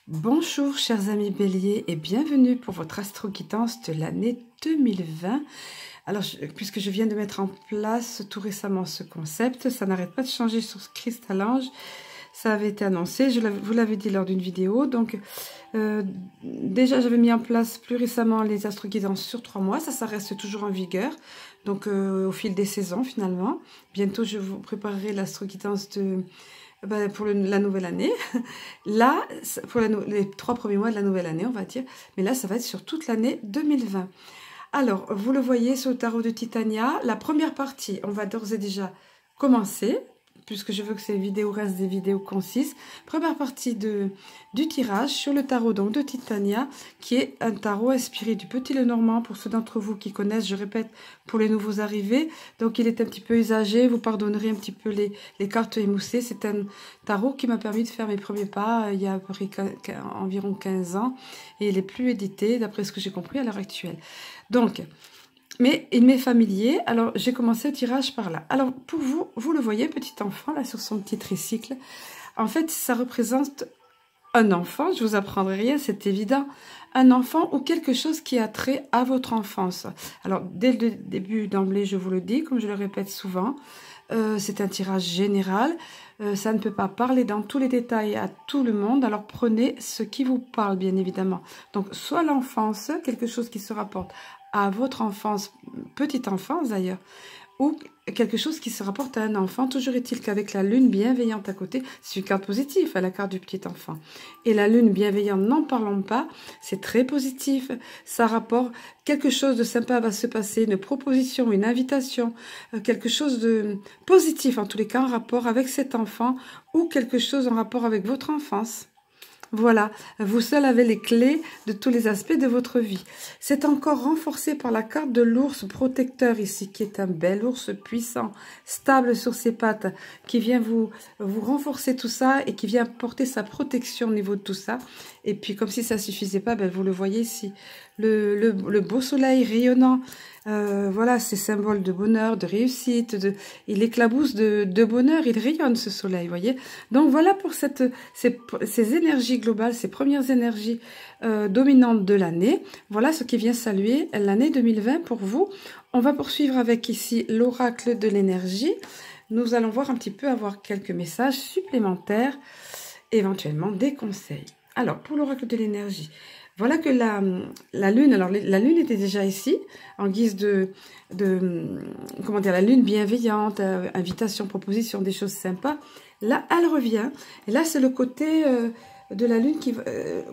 Bonjour chers amis béliers et bienvenue pour votre astro-guidance de l'année 2020. Alors puisque je viens de mettre en place tout récemment ce concept, ça n'arrête pas de changer sur ce cristal ange. Ça avait été annoncé, vous l'avez dit lors d'une vidéo. Donc déjà j'avais mis en place plus récemment les astro-guidances sur 3 mois. Ça reste toujours en vigueur. Donc au fil des saisons finalement. Bientôt je vous préparerai l'astro-guidance pour la nouvelle année. Là, pour les 3 premiers mois de la nouvelle année, on va dire. Mais là, ça va être sur toute l'année 2020. Alors, vous le voyez sur le tarot de Titania. La première partie, on va d'ores et déjà commencer, puisque je veux que ces vidéos restent des vidéos concises. Première partie du tirage sur le tarot donc de Titania, qui est un tarot inspiré du Petit Lenormand, pour ceux d'entre vous qui connaissent, je répète, pour les nouveaux arrivés. Donc il est un petit peu usagé, vous pardonnerez un petit peu les cartes émoussées. C'est un tarot qui m'a permis de faire mes premiers pas il y a à peu près environ 15 ans, et il n'est plus édité, d'après ce que j'ai compris à l'heure actuelle. Donc... mais il m'est familier, alors j'ai commencé le tirage par là. Alors pour vous, vous le voyez, petit enfant, là sur son petit tricycle. En fait, ça représente un enfant, je vous apprendrai rien, c'est évident. Un enfant ou quelque chose qui a trait à votre enfance. Alors dès le début, d'emblée, je vous le dis, comme je le répète souvent, c'est un tirage général. Ça ne peut pas parler dans tous les détails à tout le monde, alors prenez ce qui vous parle, bien évidemment. Donc soit l'enfance, quelque chose qui se rapporte à votre enfance, petite enfance d'ailleurs, ou quelque chose qui se rapporte à un enfant. Toujours est-il qu'avec la lune bienveillante à côté, c'est une carte positive, à la carte du petit enfant. Et la lune bienveillante, n'en parlons pas, c'est très positif. Ça rapporte quelque chose de sympa va se passer, une proposition, une invitation, quelque chose de positif en tous les cas en rapport avec cet enfant, ou quelque chose en rapport avec votre enfance. Voilà, vous seul avez les clés de tous les aspects de votre vie. C'est encore renforcé par la carte de l'ours protecteur ici, qui est un bel ours puissant, stable sur ses pattes, qui vient vous renforcer tout ça et qui vient porter sa protection au niveau de tout ça. Et puis comme si ça ne suffisait pas, ben, vous le voyez ici, le beau soleil rayonnant. Voilà, c'est symbole de bonheur, de réussite, il éclabousse de bonheur, il rayonne ce soleil, voyez. Donc voilà pour ces énergies globales, ces premières énergies dominantes de l'année. Voilà ce qui vient saluer l'année 2020 pour vous. On va poursuivre avec ici l'oracle de l'énergie. Nous allons voir un petit peu, avoir quelques messages supplémentaires, éventuellement des conseils. Alors, pour l'oracle de l'énergie, voilà que la lune, alors la lune était déjà ici, en guise comment dire, la lune bienveillante, invitation, proposition, des choses sympas. Là, elle revient, et là, c'est le côté de la lune,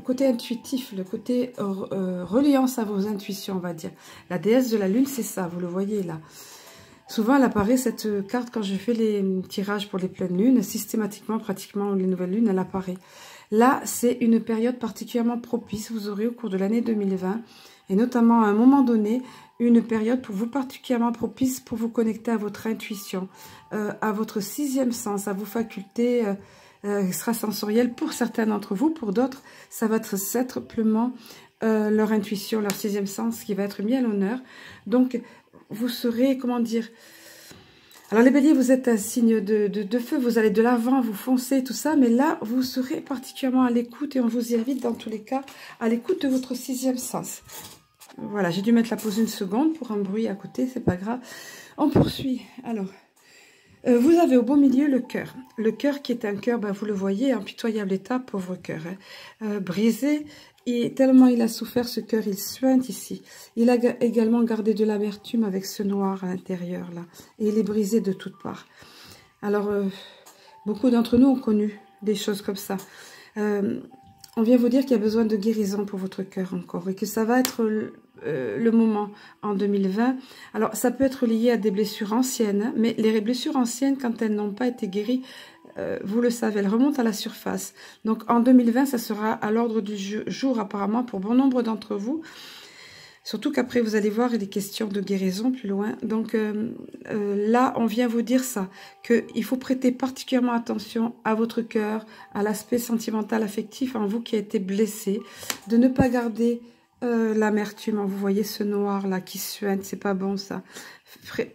côté intuitif, le côté reliance à vos intuitions, on va dire. La déesse de la lune, c'est ça, vous le voyez là. Souvent, elle apparaît, cette carte, quand je fais les tirages pour les pleines lunes, systématiquement, pratiquement, les nouvelles lunes, elle apparaît. Là, c'est une période particulièrement propice, vous aurez au cours de l'année 2020, et notamment à un moment donné, une période pour vous particulièrement propice pour vous connecter à votre intuition, à votre 6e sens, à vos facultés extrasensorielles pour certains d'entre vous, pour d'autres, ça va être simplement leur intuition, leur 6e sens qui va être mis à l'honneur. Donc, vous serez, comment dire... Alors les béliers, vous êtes un signe de feu, vous allez de l'avant, vous foncez, tout ça, mais là, vous serez particulièrement à l'écoute, et on vous y invite dans tous les cas, à l'écoute de votre 6e sens. Voilà, j'ai dû mettre la pause une seconde pour un bruit à côté, c'est pas grave. On poursuit. Alors, vous avez au beau milieu le cœur. Le cœur qui est un cœur, ben, vous le voyez, en pitoyable état, pauvre cœur, hein, brisé. Et tellement il a souffert, ce cœur, il suinte ici. Il a également gardé de l'amertume avec ce noir à l'intérieur, là. Et il est brisé de toutes parts. Alors, beaucoup d'entre nous ont connu des choses comme ça. On vient vous dire qu'il y a besoin de guérison pour votre cœur encore. Et que ça va être le moment en 2020. Alors, ça peut être lié à des blessures anciennes. Hein, mais les blessures anciennes, quand elles n'ont pas été guéries, vous le savez, elle remonte à la surface. Donc en 2020, ça sera à l'ordre du jour apparemment pour bon nombre d'entre vous. Surtout qu'après, vous allez voir, il est question de guérison plus loin. Donc là, on vient vous dire ça, qu'il faut prêter particulièrement attention à votre cœur, à l'aspect sentimental, affectif en vous qui a été blessé, de ne pas garder l'amertume. Vous voyez ce noir là qui suinte, c'est pas bon ça.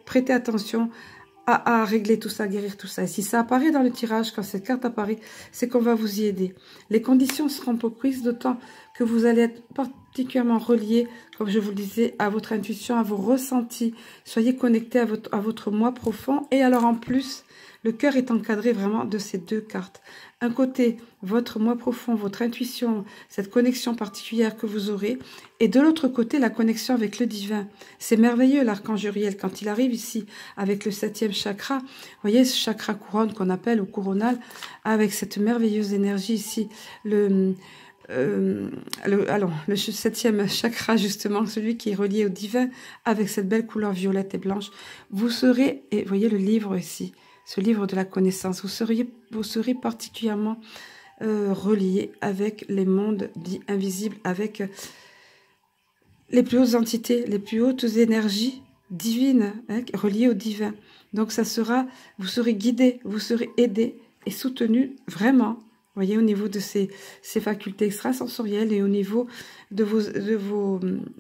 Prêtez attention à régler tout ça, à guérir tout ça. Et si ça apparaît dans le tirage, quand cette carte apparaît, c'est qu'on va vous y aider. Les conditions seront propices, d'autant que vous allez être particulièrement relié, comme je vous le disais, à votre intuition, à vos ressentis. Soyez connecté à votre moi profond. Et alors en plus, le cœur est encadré vraiment de ces deux cartes. Un côté, votre moi profond, votre intuition, cette connexion particulière que vous aurez. Et de l'autre côté, la connexion avec le divin. C'est merveilleux, l'archange Uriel, quand il arrive ici avec le 7e chakra. Vous voyez, ce chakra couronne qu'on appelle, ou coronal, avec cette merveilleuse énergie ici. Le 7e chakra, justement, celui qui est relié au divin, avec cette belle couleur violette et blanche. Vous serez, et vous voyez le livre ici, ce livre de la connaissance, vous serez particulièrement relié avec les mondes dits invisibles, avec les plus hautes entités, les plus hautes énergies divines, hein, reliées au divin. Donc vous serez guidé, vous serez aidé et soutenu vraiment, vous voyez, au niveau de ces facultés extrasensorielles et au niveau de vos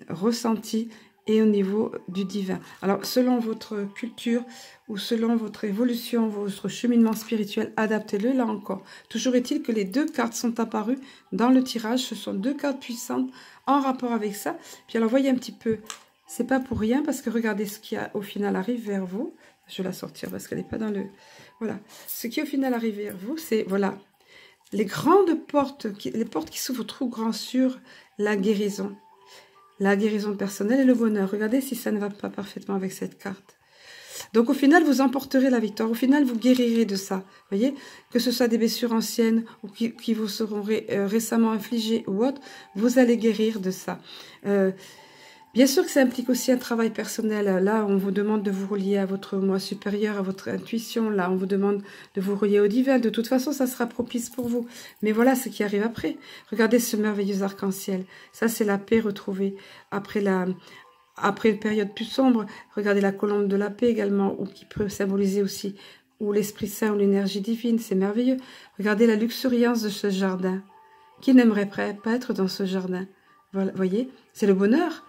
ressentis et au niveau du divin. Alors, selon votre culture ou selon votre évolution, votre cheminement spirituel, adaptez-le là encore. Toujours est-il que les deux cartes sont apparues dans le tirage. Ce sont deux cartes puissantes en rapport avec ça. Puis alors, voyez un petit peu, c'est pas pour rien parce que regardez ce qui au final arrive vers vous. Je vais la sortir parce qu'elle n'est pas dans le... Voilà. Ce qui au final arrive vers vous, c'est, voilà, les grandes portes, les portes qui s'ouvrent trop grand sur la guérison. La guérison personnelle et le bonheur. Regardez si ça ne va pas parfaitement avec cette carte. Donc au final, vous emporterez la victoire. Au final, vous guérirez de ça. Vous voyez, que ce soit des blessures anciennes ou qui vous seront récemment infligées ou autres, vous allez guérir de ça. Bien sûr que ça implique aussi un travail personnel. Là, on vous demande de vous relier à votre moi supérieur, à votre intuition. Là, on vous demande de vous relier au divin. De toute façon, ça sera propice pour vous. Mais voilà ce qui arrive après. Regardez ce merveilleux arc-en-ciel. Ça, c'est la paix retrouvée après une période plus sombre. Regardez la colombe de la paix également, ou qui peut symboliser aussi ou l'Esprit Saint ou l'énergie divine. C'est merveilleux. Regardez la luxuriance de ce jardin. Qui n'aimerait pas être dans ce jardin? Voilà, voyez, c'est le bonheur.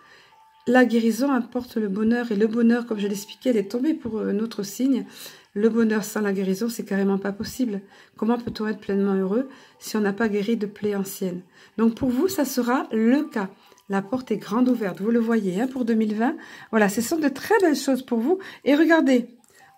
La guérison apporte le bonheur, et le bonheur, comme je l'expliquais, elle est tombée pour notre signe. Le bonheur sans la guérison, c'est carrément pas possible. Comment peut-on être pleinement heureux si on n'a pas guéri de plaies anciennes? Donc pour vous, ça sera le cas. La porte est grande ouverte, vous le voyez, hein, pour 2020. Voilà, ce sont de très belles choses pour vous. Et regardez,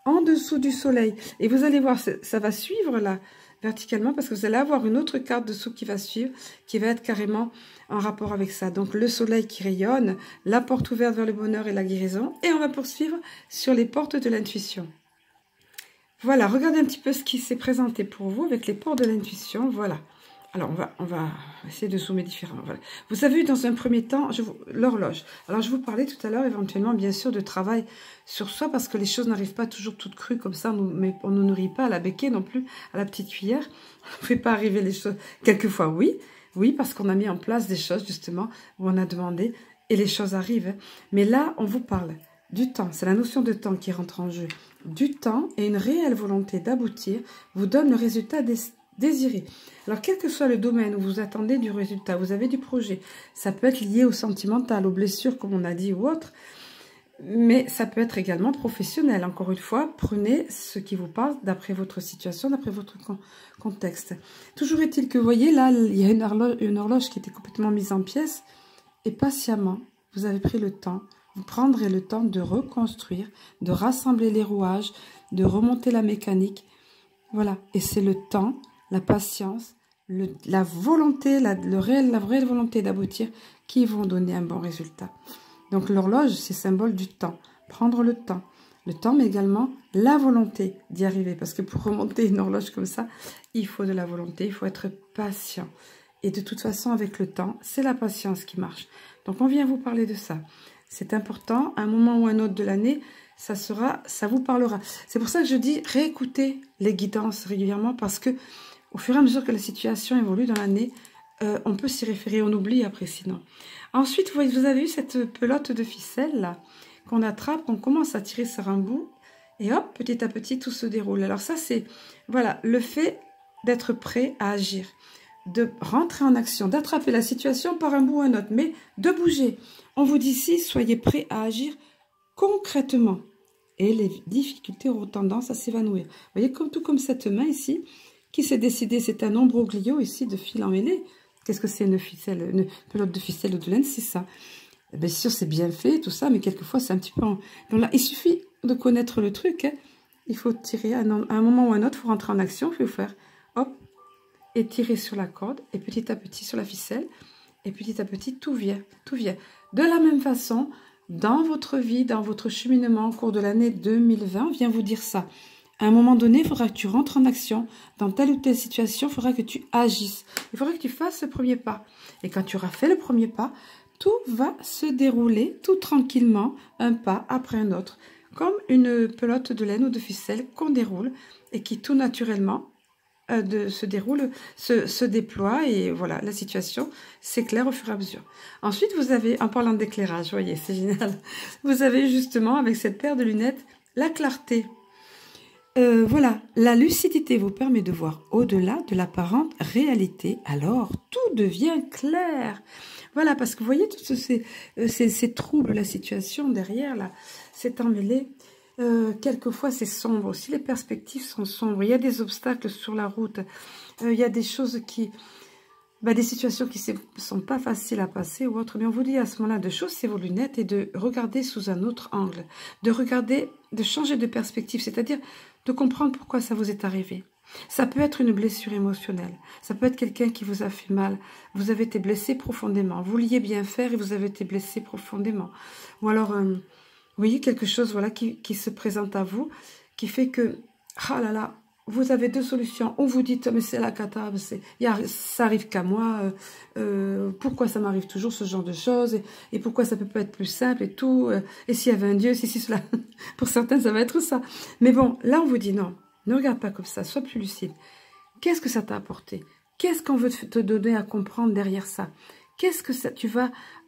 en dessous du soleil, et vous allez voir, ça va suivre là, verticalement, parce que vous allez avoir une autre carte dessous qui va suivre, qui va être carrément en rapport avec ça. Donc le soleil qui rayonne, la porte ouverte vers le bonheur et la guérison, et on va poursuivre sur les portes de l'intuition. Voilà, regardez un petit peu ce qui s'est présenté pour vous avec les portes de l'intuition. Voilà. Alors, on va essayer de zoomer différemment. Voilà. Vous avez vu dans un premier temps l'horloge. Alors, je vous parlais tout à l'heure éventuellement, bien sûr, de travail sur soi parce que les choses n'arrivent pas toujours toutes crues comme ça. Mais on ne nourrit pas à la béquille non plus, à la petite cuillère. On ne fait pas arriver les choses. Quelquefois, oui. Oui, parce qu'on a mis en place des choses, justement, où on a demandé et les choses arrivent. Mais là, on vous parle du temps. C'est la notion de temps qui rentre en jeu. Du temps et une réelle volonté d'aboutir vous donne le résultat désiré. Alors, quel que soit le domaine où vous attendez du résultat, vous avez du projet, ça peut être lié au sentimental, aux blessures, comme on a dit, ou autre, mais ça peut être également professionnel. Encore une fois, prenez ce qui vous parle d'après votre situation, d'après votre contexte. Toujours est-il que, vous voyez, là, il y a une horloge qui était complètement mise en pièces, et patiemment, vous avez pris le temps, vous prendrez le temps de reconstruire, de rassembler les rouages, de remonter la mécanique. Voilà, et c'est le temps, la patience, la volonté, la vraie volonté d'aboutir qui vont donner un bon résultat. Donc l'horloge, c'est symbole du temps. Prendre le temps, mais également la volonté d'y arriver. Parce que pour remonter une horloge comme ça, il faut de la volonté, il faut être patient. Et de toute façon, avec le temps, c'est la patience qui marche. Donc on vient vous parler de ça. C'est important, à un moment ou un autre de l'année, ça vous parlera. C'est pour ça que je dis réécoutez les guidances régulièrement parce que au fur et à mesure que la situation évolue dans l'année, on peut s'y référer, on oublie après sinon. Ensuite, vous avez vu cette pelote de ficelle là qu'on attrape, on commence à tirer sur un bout et hop, petit à petit, tout se déroule. Alors ça, c'est voilà le fait d'être prêt à agir, de rentrer en action, d'attraper la situation par un bout ou un autre, mais de bouger. On vous dit ici, soyez prêt à agir concrètement. et les difficultés auront tendance à s'évanouir. Vous voyez, tout comme cette main ici, qui s'est décidé, c'est un ombroglio ici de fil emmêlé. Qu'est-ce que c'est une ficelle, une pelote de ficelle ou de laine? C'est ça. Bien sûr, c'est bien fait, tout ça, mais quelquefois, c'est un petit peu... Donc là, il suffit de connaître le truc. Hein. Il faut tirer, à un moment ou à un autre, il faut rentrer en action, il faut faire, hop, et tirer sur la corde, et petit à petit sur la ficelle, et petit à petit, tout vient, tout vient. De la même façon, dans votre vie, dans votre cheminement au cours de l'année 2020, on vient vous dire ça. À un moment donné, il faudra que tu rentres en action. Dans telle ou telle situation, il faudra que tu agisses. Il faudra que tu fasses le premier pas. Et quand tu auras fait le premier pas, tout va se dérouler tout tranquillement, un pas après un autre, comme une pelote de laine ou de ficelle qu'on déroule et qui tout naturellement se déroule, se déploie et voilà, la situation s'éclaire au fur et à mesure. Ensuite, vous avez, en parlant d'éclairage, voyez, c'est génial, vous avez justement avec cette paire de lunettes la clarté. Voilà, la lucidité vous permet de voir au-delà de l'apparente réalité, alors tout devient clair. Voilà, parce que vous voyez tous ces troubles, la situation derrière, là, c'est emmêlé. Quelquefois, c'est sombre aussi, les perspectives sont sombres. Il y a des obstacles sur la route. Il y a des choses qui... des situations qui ne sont pas faciles à passer ou autre. Mais on vous dit à ce moment-là de chausser vos lunettes et de regarder sous un autre angle. De regarder, de changer de perspective, c'est-à-dire de comprendre pourquoi ça vous est arrivé. Ça peut être une blessure émotionnelle. Ça peut être quelqu'un qui vous a fait mal. Vous avez été blessé profondément. Vous vouliez bien faire et vous avez été blessé profondément. Ou alors, vous voyez, quelque chose voilà, qui se présente à vous, qui fait que, ah là là, vous avez deux solutions. Ou vous dites, mais c'est la cata, ça arrive qu'à moi. Pourquoi ça m'arrive toujours ce genre de choses et pourquoi ça peut pas être plus simple et tout. Et s'il y avait un Dieu, si cela. Pour certains, ça va être ça. Mais bon, là, on vous dit non. Ne regarde pas comme ça, sois plus lucide. Qu'est-ce que ça t'a apporté? Qu'est-ce qu'on veut te donner à comprendre derrière ça? Qu'est-ce que ça,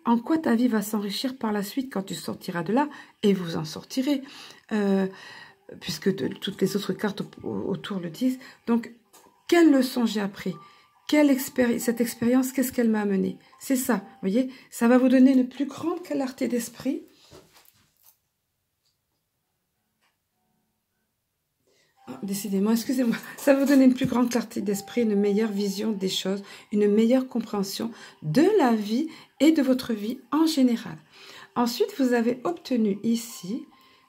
en quoi ta vie va s'enrichir par la suite quand tu sortiras de là? Et vous en sortirez, puisque toutes les autres cartes autour le disent. Donc, quelle leçon j'ai appris? Cette expérience, qu'est-ce qu'elle m'a amené? C'est ça, vous voyez? Ça va vous donner une plus grande clarté d'esprit. Décidément, excusez-moi, ça va vous donner une plus grande clarté d'esprit, une meilleure vision des choses, une meilleure compréhension de la vie et de votre vie en général. Ensuite, vous avez obtenu ici,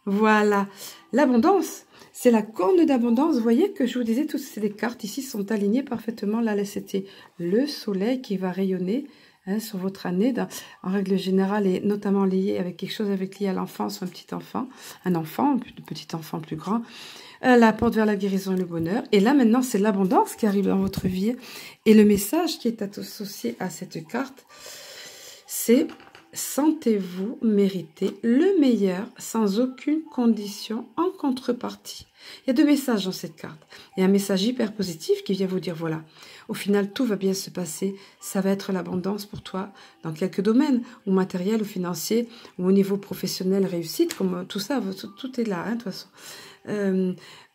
voilà, l'abondance. C'est la corne d'abondance. Vous voyez que je vous disais, toutes ces cartes ici sont alignées parfaitement. Là, c'était le soleil qui va rayonner sur votre année, en règle générale, et notamment lié avec quelque chose lié à l'enfance, un petit enfant, un petit enfant plus grand. La porte vers la guérison et le bonheur. Et là, maintenant, c'est l'abondance qui arrive dans votre vie. Et le message qui est associé à cette carte, c'est « Sentez-vous mériter le meilleur sans aucune condition en contrepartie ». Il y a deux messages dans cette carte. Il y a un message hyper positif qui vient vous dire, voilà, au final, tout va bien se passer. Ça va être l'abondance pour toi dans quelques domaines, ou matériel, ou financier, ou au niveau professionnel, réussite, comme tout ça, tout est là, de toute façon.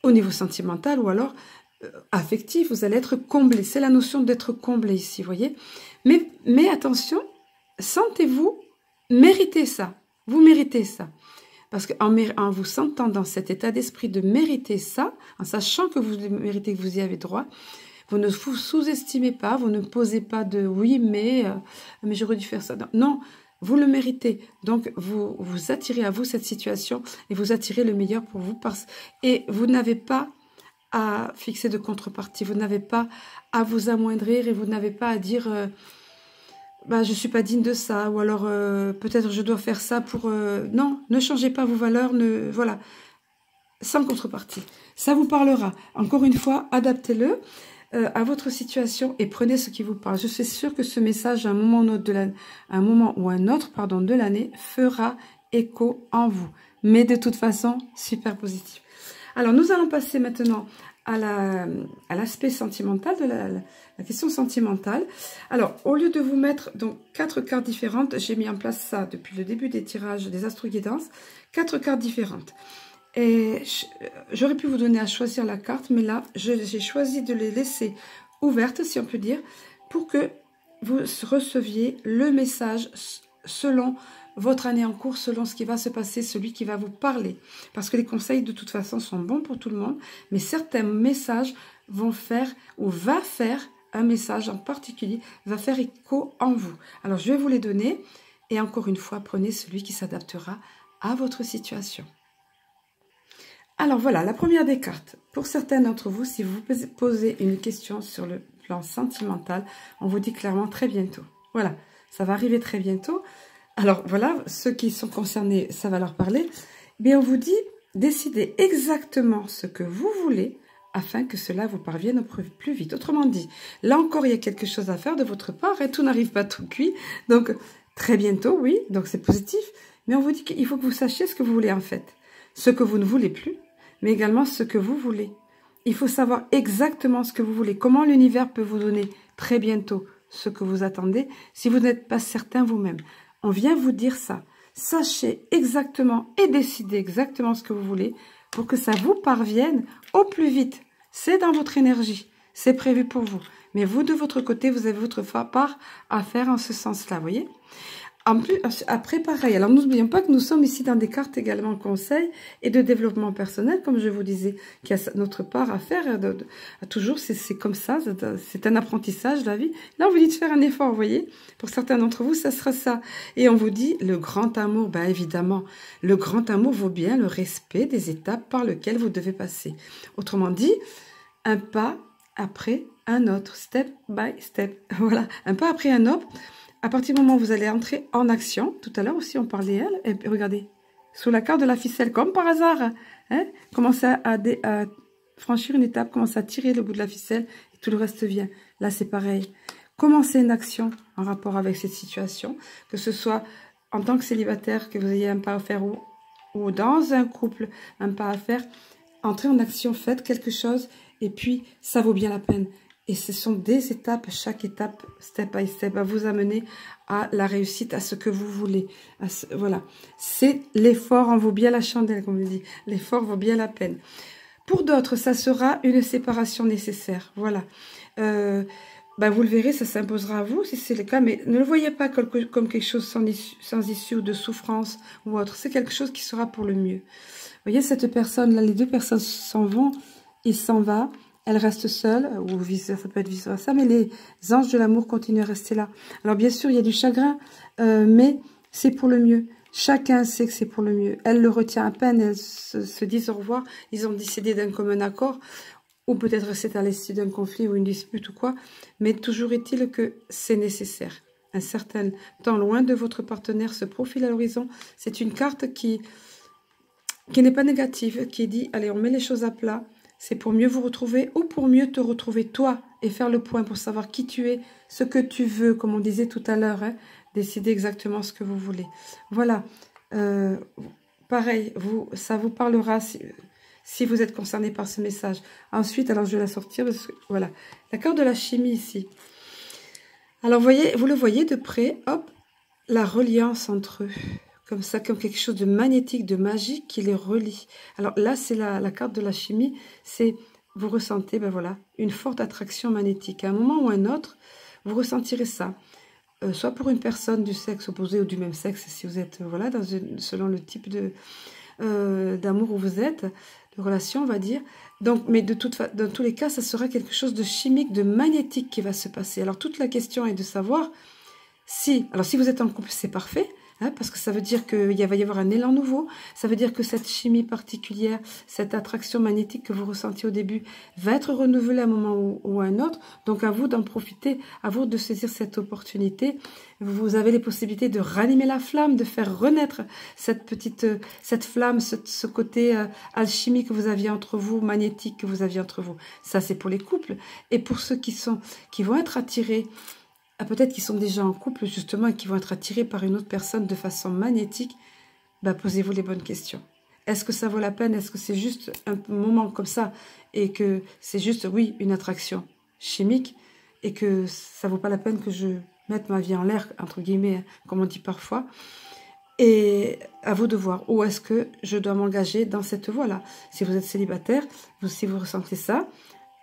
Au niveau sentimental ou alors affectif, vous allez être comblé. C'est la notion d'être comblé ici, vous voyez. Mais attention, sentez-vous mériter ça. Vous méritez ça. Parce qu'en vous sentant dans cet état d'esprit de mériter ça, en sachant que vous méritez, que vous y avez droit, vous ne vous sous-estimez pas, vous ne posez pas de oui, mais j'aurais dû faire ça. Non. Vous le méritez. Donc, vous attirez à vous cette situation et vous attirez le meilleur pour vous. Et vous n'avez pas à fixer de contrepartie. Vous n'avez pas à vous amoindrir et vous n'avez pas à dire je ne suis pas digne de ça ou alors peut-être je dois faire ça pour... Non, ne changez pas vos valeurs. Voilà, sans contrepartie. Ça vous parlera. Encore une fois, adaptez-le à votre situation et prenez ce qui vous parle. Je suis sûre que ce message, à un moment ou un autre de l'année, fera écho en vous. Mais de toute façon, super positif. Alors, nous allons passer maintenant à l'aspect sentimental, de la question sentimentale. Alors, au lieu de vous mettre donc 4 cartes différentes, j'ai mis en place ça depuis le début des tirages des astro-guidances, 4 cartes différentes. Et j'aurais pu vous donner à choisir la carte, mais là, j'ai choisi de les laisser ouvertes, si on peut dire, pour que vous receviez le message selon votre année en cours, selon ce qui va se passer, celui qui va vous parler. Parce que les conseils, de toute façon, sont bons pour tout le monde, mais certains messages vont faire, ou va faire, un message en particulier, va faire écho en vous. Alors, je vais vous les donner, et encore une fois, prenez celui qui s'adaptera à votre situation. Alors voilà, la première des cartes. Pour certains d'entre vous, si vous posez une question sur le plan sentimental, on vous dit clairement très bientôt. Voilà, ça va arriver très bientôt. Alors voilà, ceux qui sont concernés, ça va leur parler. Mais on vous dit, décidez exactement ce que vous voulez afin que cela vous parvienne au plus vite. Autrement dit, là encore, il y a quelque chose à faire de votre part et tout n'arrive pas tout cuit. Donc, très bientôt, oui, donc c'est positif. Mais on vous dit qu'il faut que vous sachiez ce que vous voulez en fait. Ce que vous ne voulez plus, mais également ce que vous voulez. Il faut savoir exactement ce que vous voulez. Comment l'univers peut vous donner très bientôt ce que vous attendez si vous n'êtes pas certain vous-même. On vient vous dire ça. Sachez exactement et décidez exactement ce que vous voulez pour que ça vous parvienne au plus vite. C'est dans votre énergie. C'est prévu pour vous. Mais vous, de votre côté, vous avez votre part à faire en ce sens-là, vous voyez ? En plus, après, pareil. Alors, n'oublions pas que nous sommes ici dans des cartes également conseils et de développement personnel, comme je vous disais, qu'il y a notre part à faire. Toujours, c'est comme ça. C'est un apprentissage, la vie. Là, on vous dit de faire un effort, vous voyez. Pour certains d'entre vous, ça sera ça. Et on vous dit, le grand amour, ben évidemment, le grand amour vaut bien le respect des étapes par lesquelles vous devez passer. Autrement dit, un pas après un autre, step by step. Voilà, un pas après un autre. À partir du moment où vous allez entrer en action, tout à l'heure aussi on parlait elle, et regardez, sous la carte de la ficelle, comme par hasard, hein, commencez à franchir une étape, commencez à tirer le bout de la ficelle, et tout le reste vient. Là c'est pareil, commencez une action en rapport avec cette situation, que ce soit en tant que célibataire, que vous ayez un pas à faire, ou dans un couple, un pas à faire, entrez en action, faites quelque chose, et puis ça vaut bien la peine. Et ce sont des étapes, chaque étape, step by step, à vous amener à la réussite, à ce que vous voulez. Voilà, c'est l'effort en vaut bien la chandelle, comme on dit. L'effort vaut bien la peine. Pour d'autres, ça sera une séparation nécessaire. Voilà. Vous le verrez, ça s'imposera à vous si c'est le cas, mais ne le voyez pas comme quelque chose sans issue ou de souffrance ou autre. C'est quelque chose qui sera pour le mieux. Vous voyez, cette personne-là, les deux personnes s'en vont, il s'en va. Elle reste seule, ou ça peut être vice-versa, mais les anges de l'amour continuent à rester là. Alors bien sûr, il y a du chagrin, mais c'est pour le mieux. Chacun sait que c'est pour le mieux. Elle le retient à peine, elles se disent au revoir, ils ont décidé d'un commun accord, ou peut-être c'est à l'issue d'un conflit ou une dispute ou quoi, mais toujours est-il que c'est nécessaire. Un certain temps loin de votre partenaire se profile à l'horizon. C'est une carte qui n'est pas négative, qui dit, allez, on met les choses à plat. C'est pour mieux vous retrouver ou pour mieux te retrouver toi et faire le point pour savoir qui tu es, ce que tu veux, comme on disait tout à l'heure, hein, décider exactement ce que vous voulez. Voilà, pareil, ça vous parlera si vous êtes concerné par ce message. Ensuite, alors je vais la sortir, parce que, voilà, la carte de la chimie ici. Alors vous le voyez de près, hop, la reliance entre eux. Comme ça, comme quelque chose de magnétique, de magique qui les relie. Alors là, c'est la carte de la chimie, c'est, vous ressentez, ben voilà, une forte attraction magnétique. À un moment ou à un autre, vous ressentirez ça. Soit pour une personne du sexe opposé ou du même sexe, si vous êtes, voilà, selon le type d'amour où vous êtes, de relation, on va dire. Donc, mais dans tous les cas, ça sera quelque chose de chimique, de magnétique qui va se passer. Alors, toute la question est de savoir si vous êtes en couple, c'est parfait. Hein, parce que ça veut dire qu'il va y avoir un élan nouveau, ça veut dire que cette chimie particulière, cette attraction magnétique que vous ressentiez au début, va être renouvelée à un moment ou à un autre. Donc à vous d'en profiter, à vous de saisir cette opportunité. Vous avez les possibilités de ranimer la flamme, de faire renaître cette flamme, ce côté alchimique que vous aviez entre vous, magnétique que vous aviez entre vous. Ça, c'est pour les couples. Et pour ceux qui vont être attirés, peut-être qu'ils sont déjà en couple justement et qui vont être attirés par une autre personne de façon magnétique, posez-vous les bonnes questions. Est-ce que ça vaut la peine? Est-ce que c'est juste un moment comme ça et que c'est juste, oui, une attraction chimique et que ça vaut pas la peine que je mette ma vie en l'air, entre guillemets, hein, comme on dit parfois. Et à vous de voir où est-ce que je dois m'engager dans cette voie-là. Si vous êtes célibataire, si vous ressentez ça,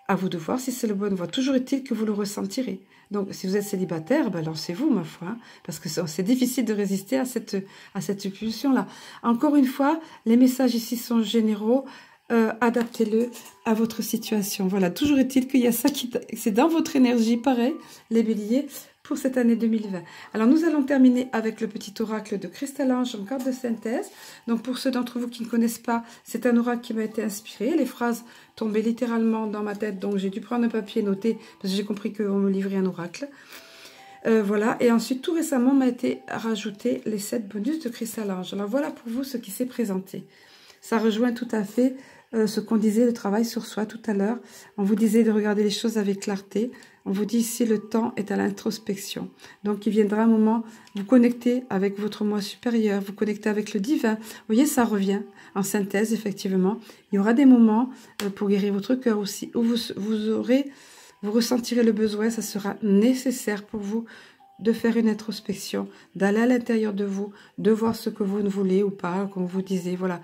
À vous de voir si c'est la bonne voie. Toujours est-il que vous le ressentirez. Donc, si vous êtes célibataire, ben, lancez-vous, ma foi, hein, parce que c'est difficile de résister à cette pulsion-là. Encore une fois, les messages ici sont généraux. Adaptez-le à votre situation. Voilà, toujours est-il qu'il y a ça c'est dans votre énergie, pareil, les béliers, pour cette année 2020. Alors, nous allons terminer avec le petit oracle de Cristal-Ange en carte de synthèse. Donc, pour ceux d'entre vous qui ne connaissent pas, c'est un oracle qui m'a été inspiré. Les phrases tombaient littéralement dans ma tête, donc j'ai dû prendre un papier noté, parce que j'ai compris qu'on me livrait un oracle. Voilà, et ensuite, tout récemment, m'a été rajouté les 7 bonus de Cristal-Ange. Alors, voilà pour vous ce qui s'est présenté. Ça rejoint tout à fait ce qu'on disait, le travail sur soi tout à l'heure. On vous disait de regarder les choses avec clarté. On vous dit ici, le temps est à l'introspection. Donc, il viendra un moment, vous connecter avec votre moi supérieur, vous connecter avec le divin. Vous voyez, ça revient en synthèse, effectivement. Il y aura des moments pour guérir votre cœur aussi, où vous ressentirez le besoin, ça sera nécessaire pour vous de faire une introspection, d'aller à l'intérieur de vous, de voir ce que vous ne voulez ou pas, comme vous disiez, voilà,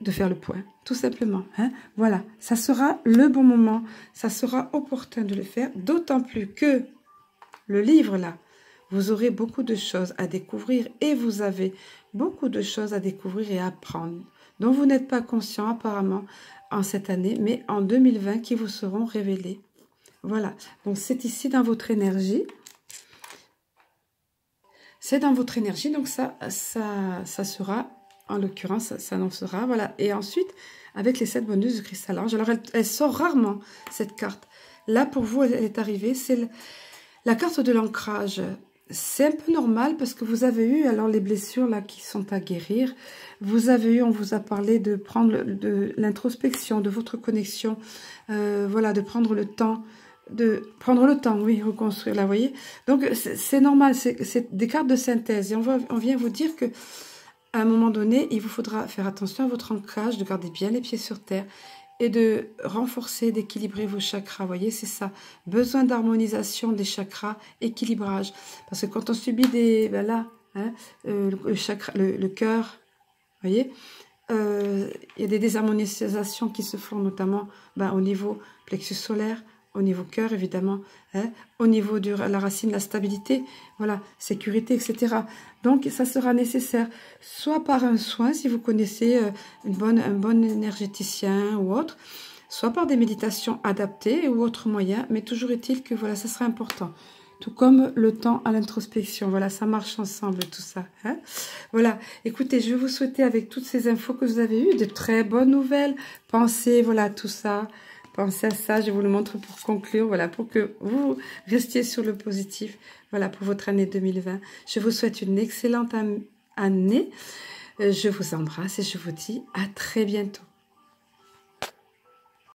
de faire le point, tout simplement. Hein? Voilà, ça sera le bon moment, ça sera opportun de le faire, d'autant plus que le livre, là, vous aurez beaucoup de choses à découvrir et vous avez beaucoup de choses à découvrir et à apprendre, dont vous n'êtes pas conscient apparemment en cette année, mais en 2020 qui vous seront révélées. Voilà, donc c'est ici dans votre énergie. C'est dans votre énergie, donc ça sera, en l'occurrence, ça s'annoncera, voilà. Et ensuite, avec les 7 bonus de Cristal-Ange, alors elle sort rarement, cette carte. Là, pour vous, elle est arrivée, c'est la carte de l'ancrage. C'est un peu normal parce que vous avez eu, alors les blessures là qui sont à guérir, vous avez eu, on vous a parlé de prendre de l'introspection, de votre connexion, voilà, de prendre le temps, oui, reconstruire, là, vous voyez. Donc, c'est normal, c'est des cartes de synthèse. Et on vient vous dire que à un moment donné, il vous faudra faire attention à votre ancrage, de garder bien les pieds sur terre et de renforcer, d'équilibrer vos chakras. Vous voyez, c'est ça. Besoin d'harmonisation des chakras, équilibrage. Parce que quand on subit des... Ben là, hein, le cœur, vous voyez, il y a des désharmonisations qui se font notamment au niveau plexus solaire, au niveau cœur, évidemment, hein, au niveau de la racine, la stabilité, voilà, sécurité, etc. Donc, ça sera nécessaire, soit par un soin, si vous connaissez un bon énergéticien ou autre, soit par des méditations adaptées ou autres moyens, mais toujours est-il que, voilà, ça sera important. Tout comme le temps à l'introspection, voilà, ça marche ensemble, tout ça. Hein. Voilà, écoutez, je vais vous souhaiter, avec toutes ces infos que vous avez eues, de très bonnes nouvelles. Pensez, voilà, tout ça. Pensez à ça, je vous le montre pour conclure, voilà, pour que vous restiez sur le positif, voilà, pour votre année 2020. Je vous souhaite une excellente année, je vous embrasse et je vous dis à très bientôt.